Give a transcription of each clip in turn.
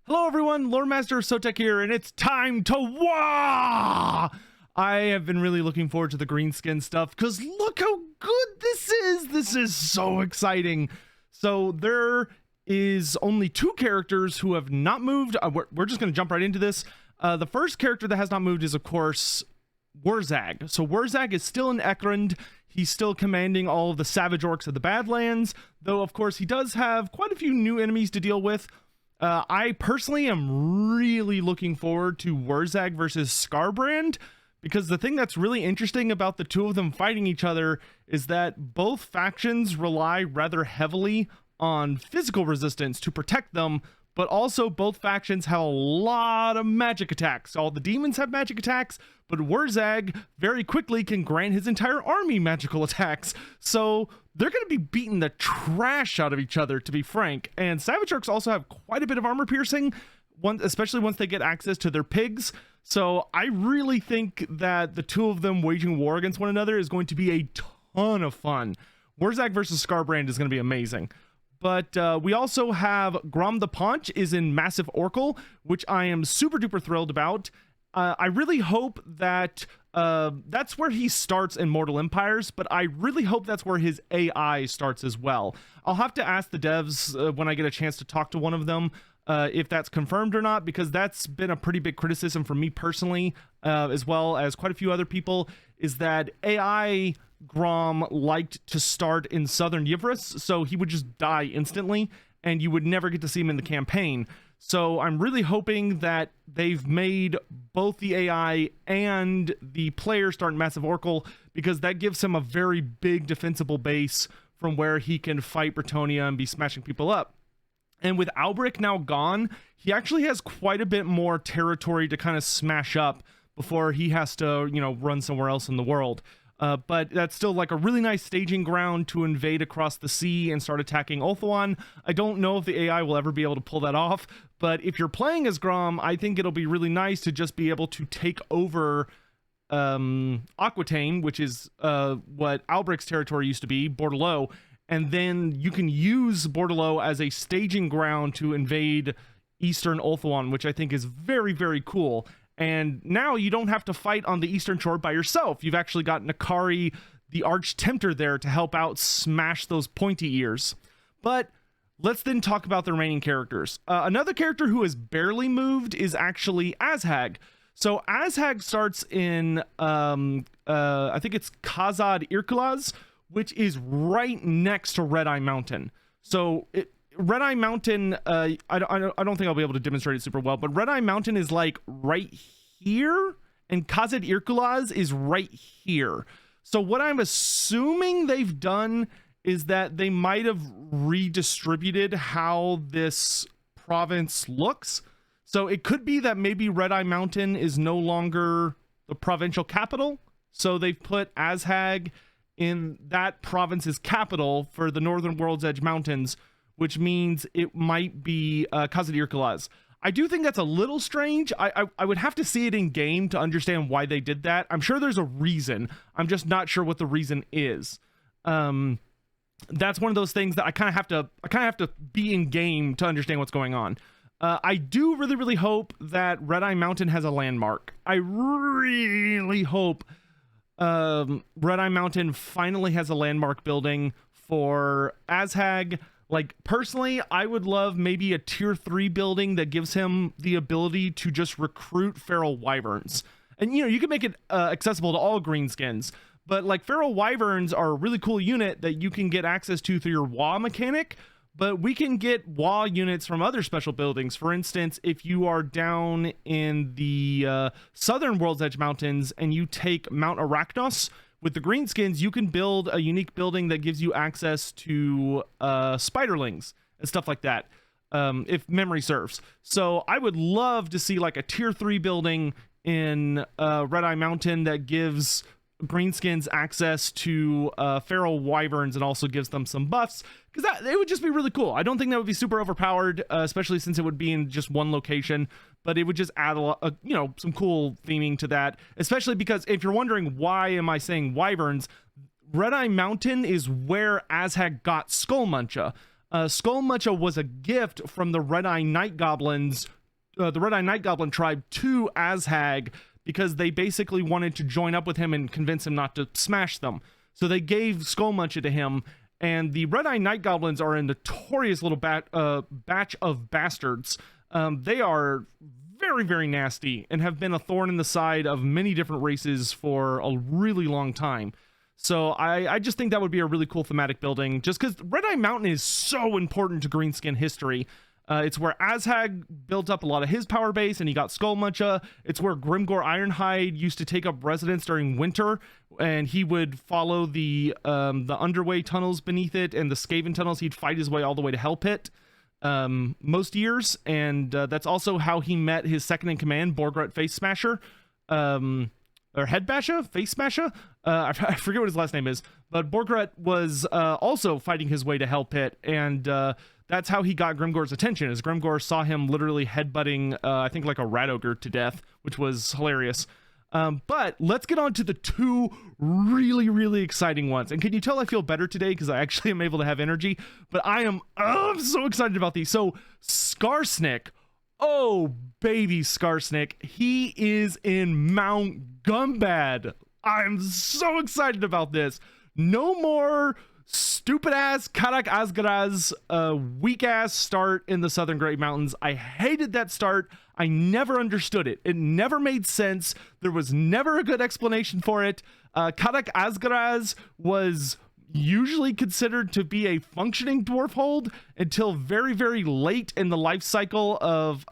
Hello everyone, Loremaster Sotek here, and it's time to WAAAGH! I have been really looking forward to the Greenskin stuff, because look how good this is! This is so exciting! So there is only two characters who have not moved. We're just going to jump right into this. The first character that has not moved is, of course, Wurzag. So Wurzag is still in Ekrund. He's still commanding all of the Savage Orcs of the Badlands, though of course he does have quite a few new enemies to deal with. I personally am really looking forward to Wurzag versus Skarbrand, because the thing that's really interesting about the two of them fighting each other is that both factions rely rather heavily on physical resistance to protect them, but also both factions have a lot of magic attacks. All the demons have magic attacks, but Wurzag very quickly can grant his entire army magical attacks. So they're going to be beating the trash out of each other, to be frank. And Savage Orcs also have quite a bit of armor piercing, especially once they get access to their pigs. So I really think that the two of them waging war against one another is going to be a ton of fun. Wurzag versus Skarbrand is going to be amazing. But we also have Grom the Paunch is in Massive Oracle, which I am super duper thrilled about. I really hope that that's where he starts in Mortal Empires, but I really hope that's where his AI starts as well. I'll have to ask the devs when I get a chance to talk to one of them if that's confirmed or not, because that's been a pretty big criticism for me personally, as well as quite a few other people, is that AI Grom liked to start in Southern Yvrus, so he would just die instantly, and you would never get to see him in the campaign. So I'm really hoping that they've made both the AI and the player start in Massive Oracle, because that gives him a very big defensible base from where he can fight Bretonnia and be smashing people up. And with Albrecht now gone, he actually has quite a bit more territory to kind of smash up before he has to, run somewhere else in the world. But that's still like a really nice staging ground to invade across the sea and start attacking Ulthuan. I don't know if the AI will ever be able to pull that off, but if you're playing as Grom, I think it'll be really nice to just be able to take over Aquitaine, which is what Albrecht's territory used to be, Bordelot, and then you can use Bordelot as a staging ground to invade Eastern Ulthuan, which I think is very, very cool. And now you don't have to fight on the Eastern Shore by yourself. You've actually got Nakari, the Arch Tempter, there to help out smash those pointy ears. But let's then talk about the remaining characters. Another character who has barely moved is actually Azhag. So Azhag starts in, I think it's Khazad Irkulaz, which is right next to Red Eye Mountain. So Red Eye Mountain, I don't think I'll be able to demonstrate it super well, but Red Eye Mountain is like right here, and Khazad Irkulaz is right here. So what I'm assuming they've done is that they might have redistributed how this province looks. So it could be that maybe Red Eye Mountain is no longer the provincial capital. So they've put Azhag in that province's capital for the Northern World's Edge Mountains, which means it might be Khazad Irkulaz. I do think that's a little strange. I would have to see it in game to understand why they did that. I'm sure there's a reason. I'm just not sure what the reason is. That's one of those things that I kind of have to be in game to understand what's going on. I do really, really hope that Red Eye Mountain has a landmark. I really hope Red Eye Mountain finally has a landmark building for Azhag. Like, personally, I would love maybe a tier 3 building that gives him the ability to just recruit feral wyverns. And, you can make it accessible to all greenskins. But, like, feral wyverns are a really cool unit that you can get access to through your WAAAGH mechanic. But we can get WAAAGH units from other special buildings. For instance, if you are down in the Southern World's Edge Mountains and you take Mount Arachnos, with the Greenskins, you can build a unique building that gives you access to spiderlings and stuff like that, if memory serves. So I would love to see like a tier 3 building in Red Eye Mountain that gives Greenskins access to feral wyverns and also gives them some buffs, because it would just be really cool. I don't think that would be super overpowered, especially since it would be in just one location, but it would just add a lot, some cool theming to that, especially because if you're wondering why am I saying wyverns, Red Eye Mountain is where Azhag got Skullmuncha. Skullmuncha was a gift from the Red Eye Night Goblins the Red Eye Night Goblin tribe to Azhag because they basically wanted to join up with him and convince him not to smash them. So they gave Skull Muncher to him, and the Red Eye Night Goblins are a notorious little batch of bastards. They are very, very nasty and have been a thorn in the side of many different races for a really long time. So I just think that would be a really cool thematic building, just because Red Eye Mountain is so important to Greenskin history. It's where Azhag built up a lot of his power base, and he got Skull Muncher. It's where Grimgor Ironhide used to take up residence during winter, and he would follow the underway tunnels beneath it and the Skaven tunnels. He'd fight his way all the way to Hell Pit most years, and that's also how he met his second in command, Borgret Face Smasher, or Head Basher, Face Smasher. I forget what his last name is, but Borgret was also fighting his way to Hell Pit, and that's how he got Grimgor's attention, as Grimgor saw him literally headbutting, I think, like a rat ogre to death, which was hilarious. But let's get on to the two really, really exciting ones. And can you tell I feel better today because I actually am able to have energy? But I'm so excited about these. So Skarsnik, oh baby Skarsnik, he is in Mount Gunbad. I'm so excited about this. No more stupid ass Karak Asgaraz weak ass start in the Southern Great Mountains. I hated that start. I never understood it. It never made sense. There was never a good explanation for it. Karak Asgaraz was usually considered to be a functioning dwarf hold until very, very late in the life cycle of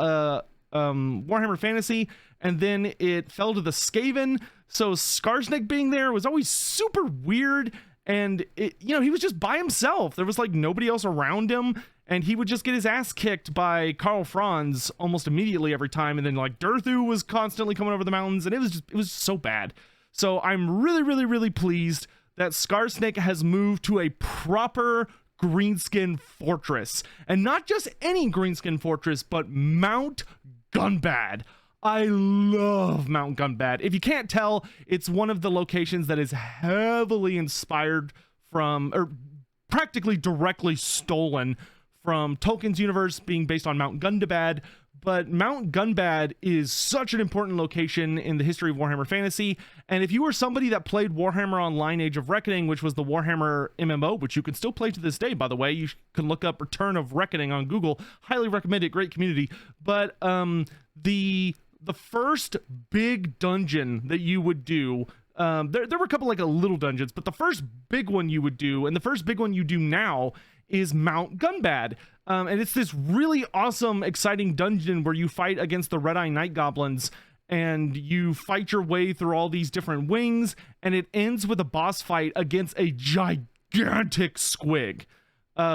Warhammer Fantasy, and then it fell to the Skaven. So Skarsnik being there was always super weird. And he was just by himself. There was like nobody else around him, and he would just get his ass kicked by Karl Franz almost immediately every time. And then like Durthu was constantly coming over the mountains, and it was so bad. So I'm really, really, really pleased that Skarsnik has moved to a proper Greenskin fortress, and not just any Greenskin fortress, but Mount Gunbad. I love Mount Gunbad. If you can't tell, it's one of the locations that is heavily inspired from, or practically directly stolen from Tolkien's universe being based on Mount Gunbad. But Mount Gunbad is such an important location in the history of Warhammer Fantasy. And if you were somebody that played Warhammer Online Age of Reckoning, which was the Warhammer MMO, which you can still play to this day, by the way, you can look up Return of Reckoning on Google. Highly recommend it. Great community. But the first big dungeon that you would do, there were a couple like little dungeons, but the first big one you would do, and the first big one you do now, is Mount Gunbad. And it's this really awesome, exciting dungeon where you fight against the Red Eye Night Goblins, and you fight your way through all these different wings, and it ends with a boss fight against a gigantic squig,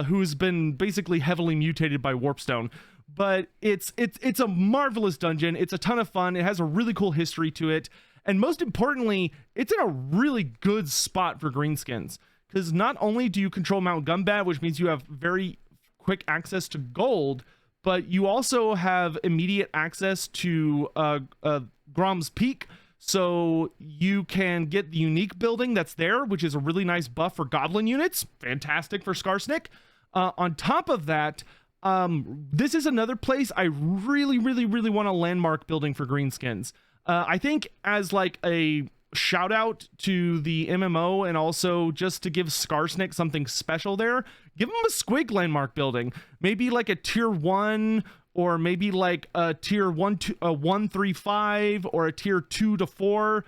who's been basically heavily mutated by Warpstone. But it's a marvelous dungeon. It's a ton of fun. It has a really cool history to it. And most importantly, it's in a really good spot for Greenskins. Because not only do you control Mount Gunbad, which means you have very quick access to gold, but you also have immediate access to Grom's Peak. So you can get the unique building that's there, which is a really nice buff for goblin units. Fantastic for Skarsnik. On top of that, this is another place I really, really, really want a landmark building for Greenskins. I think as like a shout out to the MMO, and also just to give Skarsnik something special there, give him a squig landmark building. Maybe like a tier 1, or maybe like a tier 1 3 5, or a tier 2 to 4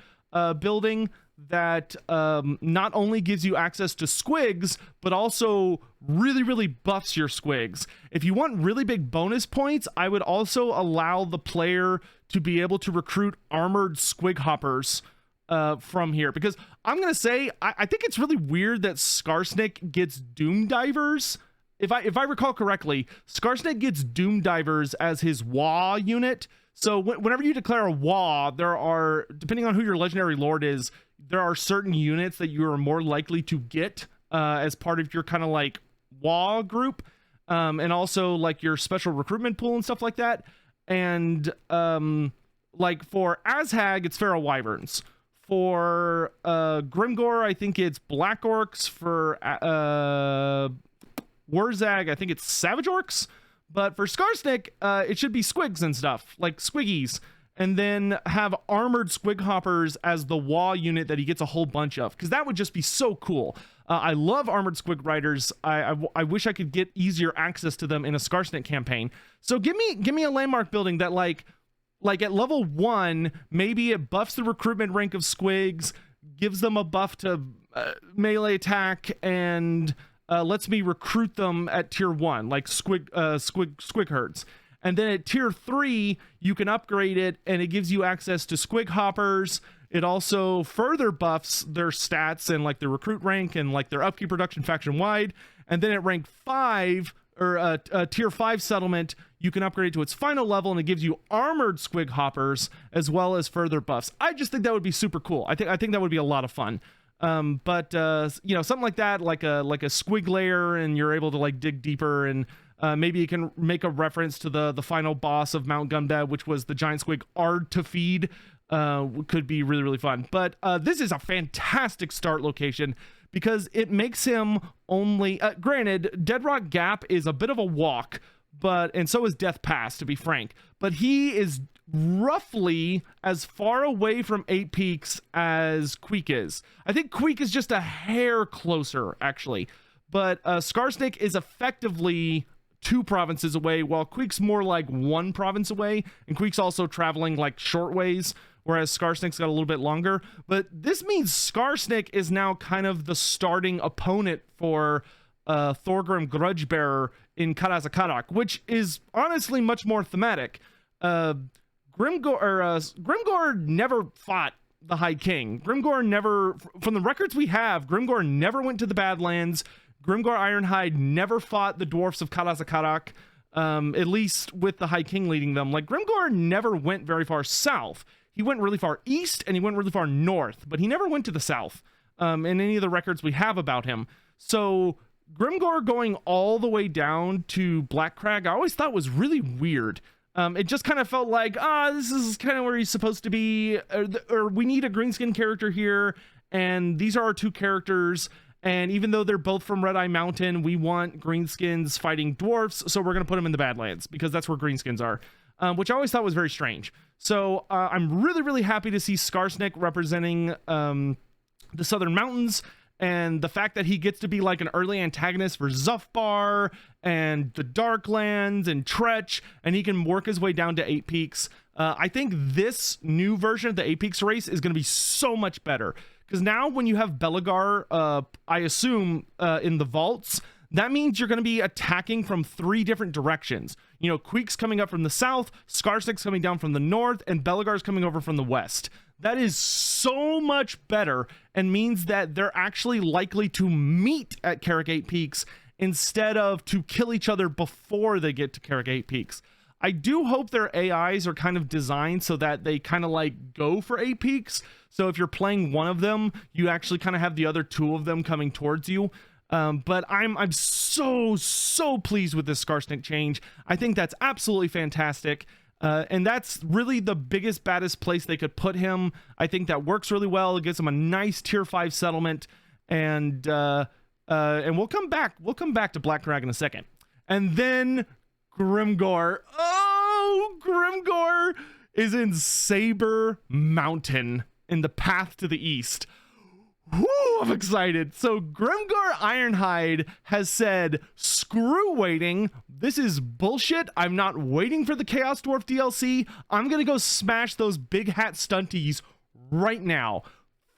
building that not only gives you access to squigs, but also really, really buffs your squigs. If you want really big bonus points, I would also allow the player to be able to recruit armored squig hoppers from here, because I'm gonna say I think it's really weird that Skarsnik gets Doom Divers. If I recall correctly, Skarsnik gets Doom Divers as his WAAAGH unit. So whenever you declare a WAAAGH, there are, depending on who your legendary lord is, there are certain units that you are more likely to get as part of your kind of like WAAAGH group, and also like your special recruitment pool and stuff like that. And like for Azhag, it's Feral Wyverns. For Grimgor, I think it's Black Orcs. For Wurzag, I think it's Savage Orcs. But for Skarsnik, it should be squigs and stuff, like squiggies, and then have armored squig hoppers as the WAAAGH unit that he gets a whole bunch of, because that would just be so cool. I love armored squig riders. I wish I could get easier access to them in a Skarsnik campaign. So give me a landmark building that like at level 1, maybe it buffs the recruitment rank of squigs, gives them a buff to melee attack, and lets me recruit them at tier 1, like squig herds. And then at tier 3, you can upgrade it, and it gives you access to squig hoppers. It also further buffs their stats and like their recruit rank and like their upkeep reduction faction wide. And then at rank 5, or tier 5 settlement, you can upgrade it to its final level, and it gives you armored squig hoppers as well as further buffs. I just think that would be super cool. I think that would be a lot of fun. But you know, something like that, like a squig layer, and you're able to like dig deeper, and maybe you can make a reference to the final boss of Mount Gunbad, which was the giant squig Ard to feed. Could be really, really fun. But this is a fantastic start location because it makes him only, granted, Dead Rock Gap is a bit of a walk, and so is Death Pass, to be frank, but he is roughly as far away from 8 Peaks as Queek is. I think Queek is just a hair closer, actually, but Skarsnik is effectively 2 provinces away, while Queek's more like 1 province away, and Queek's also traveling like short ways, whereas Skarsnik's got a little bit longer. But this means Skarsnik is now kind of the starting opponent for Thorgrim Grudgebearer in Karazakarak, which is honestly much more thematic. Grimgor never fought the High King. Grimgor never, from the records we have, Grimgor never went to the Badlands. Grimgor Ironhide never fought the dwarfs of Karazakarak, at least with the High King leading them. Like, Grimgor never went very far south. He went really far east, and he went really far north, but he never went to the south in any of the records we have about him. So Grimgor going all the way down to Black Crag, I always thought was really weird. It just kind of felt like, this is kind of where he's supposed to be, or we need a Greenskin character here, and these are our 2 characters, and even though they're both from Red Eye Mountain, we want Greenskins fighting dwarfs, so we're going to put them in the Badlands, because that's where Greenskins are, which I always thought was very strange. So I'm really, really happy to see Skarsnik representing the Southern Mountains, and the fact that he gets to be like an early antagonist for Zufbar and the Darklands and Tretch, and he can work his way down to 8 Peaks. I think this new version of the 8 Peaks race is going to be so much better, because now when you have Belegar, I assume, in the vaults, that means you're going to be attacking from 3 different directions. You know, Queek's coming up from the south, Skarsnik's coming down from the north, and Belegar's coming over from the west. That is so much better, and means that they're actually likely to meet at Carrick 8 Peaks instead of to kill each other before they get to Carrick 8 Peaks. I do hope their AIs are kind of designed so that they kind of like go for 8 Peaks. So if you're playing one of them, you actually kind of have the other 2 of them coming towards you. But I'm so pleased with this Skarsnik change. I think that's absolutely fantastic. And that's really the biggest, baddest place they could put him. I think that works really well. It gives him a nice tier 5 settlement. And we'll come back. We'll come back to Black Crag in a second. And then Grimgor. Oh, Grimgor is in Saber Mountain in the path to the east. Whoo, I'm excited. So Grimgor Ironhide has said, screw waiting. This is bullshit. I'm not waiting for the Chaos Dwarf DLC. I'm going to go smash those big hat stunties right now.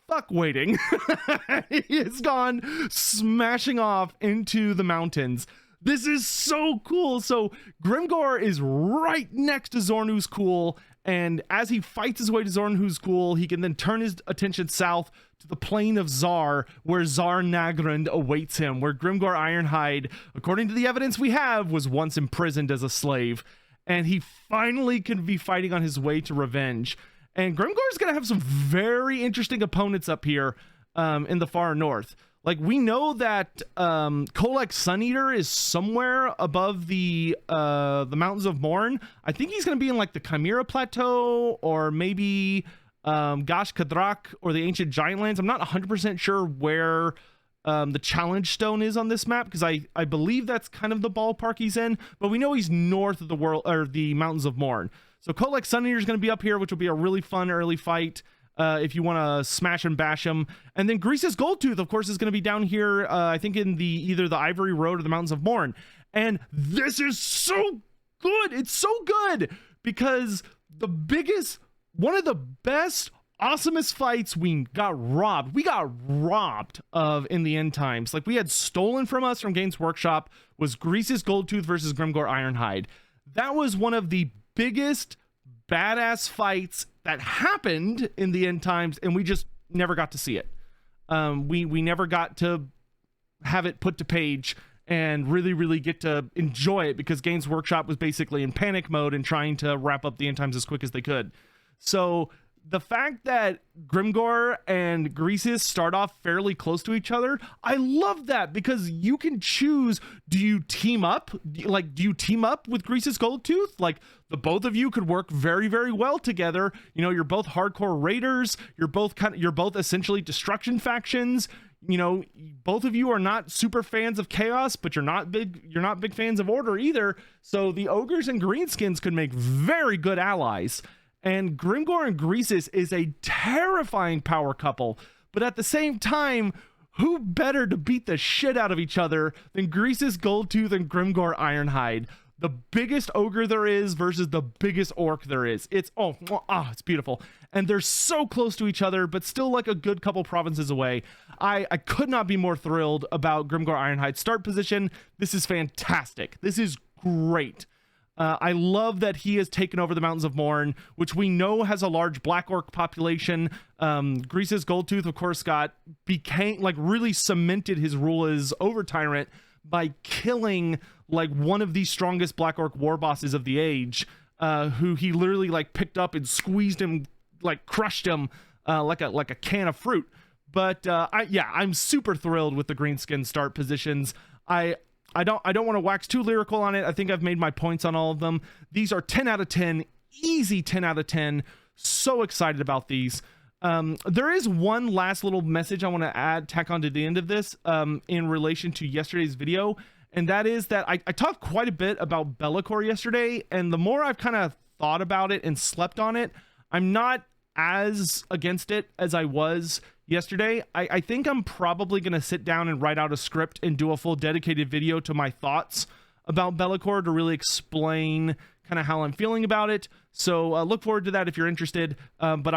Fuck waiting. He has gone smashing off into the mountains. This is so cool. So Grimgor is right next to Zornhu's Cool, and as he fights his way to Zornhu's Cool, he can then turn his attention south to the plain of Zar, where Zar Nagrand awaits him, where Grimgor Ironhide, according to the evidence we have, was once imprisoned as a slave, and he finally can be fighting on his way to revenge. And Grimgor's gonna have some very interesting opponents up here in the far north. Like, we know that Kolek Suneater is somewhere above the mountains of Morn. I think he's going to be in like the Chimera Plateau, or maybe Gash Kadrak or the Ancient Giant Lands. I'm not 100% sure where the challenge stone is on this map, because I believe that's kind of the ballpark he's in, but we know he's north of the world, or the Mountains of Morn. So Kolek Sun Eater is going to be up here, which will be a really fun early fight if you want to smash and bash him. And then Grease's Goldtooth, of course, is going to be down here, I think in either the Ivory Road or the Mountains of Morn. And this is so good. It's so good because one of the best, awesomest fights we got robbed of in the end times. Like, we had stolen from us from Games Workshop was Grease's Goldtooth versus Grimgor Ironhide. That was one of the biggest badass fights that happened in the end times, and we just never got to see it. We never got to have it put to page and really get to enjoy it, because Games Workshop was basically in panic mode and trying to wrap up the end times as quick as they could. So the fact that Grimgor and Greases start off fairly close to each other, I love that, because you can choose, do you team up? Like, do you team up with Greases Goldtooth? Like, the both of you could work very well together. You know, you're both hardcore raiders, you're both essentially destruction factions. You know, both of you are not super fans of chaos, but you're not big fans of order either. So the ogres and greenskins could make very good allies. And Grimgor and Greases is a terrifying power couple, but at the same time, who better to beat the shit out of each other than Greases Goldtooth and Grimgor Ironhide? The biggest ogre there is versus the biggest orc there is. It's it's beautiful. And they're so close to each other, but still like a good couple provinces away. I could not be more thrilled about Grimgor Ironhide's start position. This is fantastic. This is great. I love that he has taken over the Mountains of Morn, which we know has a large black orc population. Greases Goldtooth, of course, really cemented his rule as over tyrant by killing like one of the strongest black orc war bosses of the age, who he literally like picked up and squeezed him, like crushed him like a can of fruit. But I'm super thrilled with the Greenskin start positions. I don't want to wax too lyrical on it. I think I've made my points on all of them. These are 10 out of 10, easy 10 out of 10. So excited about these. There is one last little message I want to tack on to the end of this in relation to yesterday's video. And that is that I talked quite a bit about Be'lakor yesterday. And the more I've kind of thought about it and slept on it, I'm not as against it as I was yesterday. I think I'm probably going to sit down and write out a script and do a full dedicated video to my thoughts about Be'lakor to really explain kind of how I'm feeling about it. So look forward to that if you're interested. But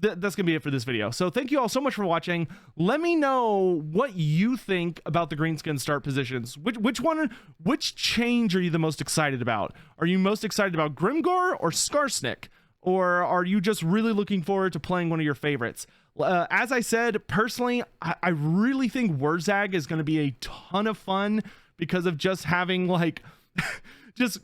that's gonna be it for this video. So thank you all so much for watching. Let me know what you think about the Greenskin start positions. Which change are you the most excited about? Are you most excited about Grimgor or Skarsnik? Or are you just really looking forward to playing one of your favorites? As I said, personally, I really think Wurzag is going to be a ton of fun because of just having like just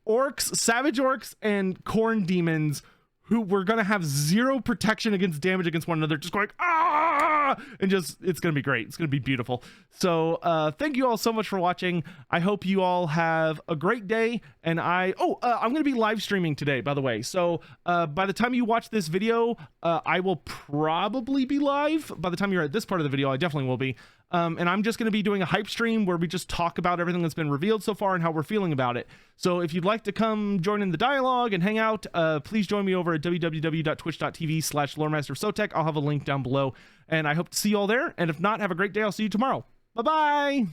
orcs, savage orcs, and corn demons who were going to have zero protection against damage against one another, just going and just, it's going to be great. It's going to be beautiful. So thank you all so much for watching. I hope you all have a great day. And I'm going to be live streaming today, by the way. So by the time you watch this video, I will probably be live. By the time you're at this part of the video, I definitely will be. And I'm just going to be doing a hype stream where we just talk about everything that's been revealed so far and how we're feeling about it. So if you'd like to come join in the dialogue and hang out, please join me over at www.twitch.tv/LoremasterSotek. I'll have a link down below, and I hope to see you all there. And if not, have a great day. I'll see you tomorrow. Bye-bye.